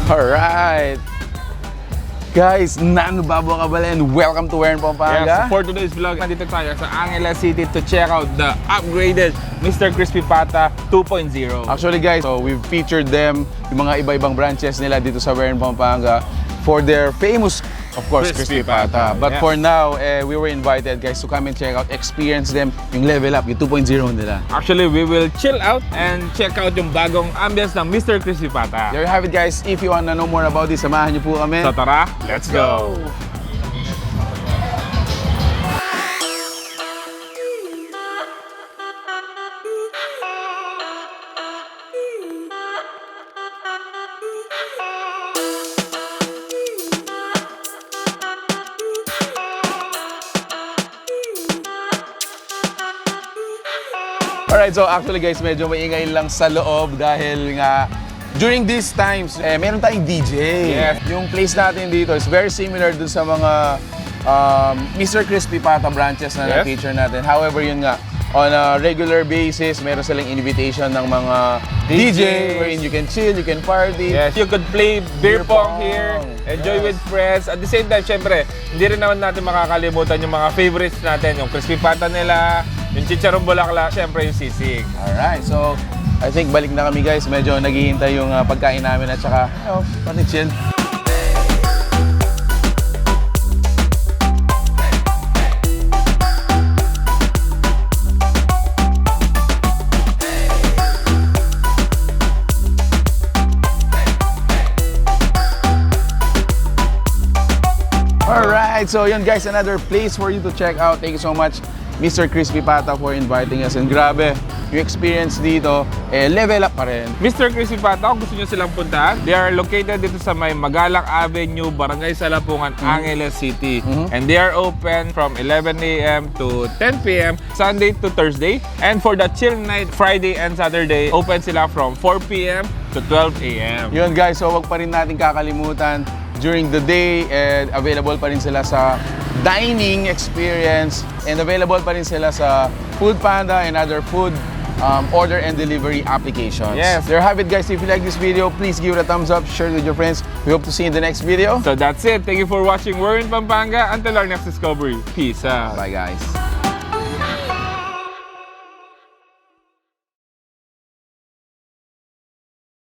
Alright! Guys, nanubabo ka bala and welcome to Where in Pampanga. Yes, for today's vlog, nandito tayo sa Angeles City to check out the upgraded Mr. Crispy Pata 2.0. Actually guys, so we've featured them, yung mga iba-ibang branches nila dito sa Where in Pampanga for their famous, of course, Crispy Pata. But for now, we were invited guys to come and check out, experience them, yung level up, yung 2.0 nila. Actually, we will chill out and check out yung bagong ambience ng Mr. Crispy Pata. There you have it guys. If you wanna know more about this, samahan niyo po kami. So tara, let's go! Alright, so actually guys, medyo maingay lang sa loob dahil nga during these times, meron tayong DJ. Yes. Yung place natin dito is very similar dun sa mga Mr. Crispy Pata branches na na-feature natin. However, yun nga, on a regular basis, meron silang invitation ng mga DJ wherein you can chill, you can party. Yes, you could play beer pong here, enjoy with friends. At the same time, syempre, hindi rin naman natin makakalimutan yung mga favorites natin, yung Crispy Pata nila, yung Chicharon Bulaklak, syempre yung Sisig. Alright, so I think balik na kami guys. Medyo naghihintay yung pagkain namin at saka, parang chill. Alright, so yun guys, another place for you to check out. Thank you so much, Mr. Crispy Pata, for inviting us. And grabe, yung experience dito, level up pa rin. Mr. Crispy Pata, kung gusto nyo silang puntahan, they are located dito sa may Magalang Avenue, Barangay Salapungan, Angeles City. And they are open from 11 a.m. to 10 p.m. Sunday to Thursday. And for the chill night, Friday and Saturday, open sila from 4 p.m. to 12 a.m. Yun guys, so wag pa rin natin kakalimutan during the day, and available pa rin sila sa dining experience, and available pa rin sila sa Food Panda and other food order and delivery applications. Yes. There you have it guys. If you like this video, please give it a thumbs up, share it with your friends. We hope to see you in the next video. So that's it. Thank you for watching We're in Pampanga. Until our next discovery. Peace out. Bye guys.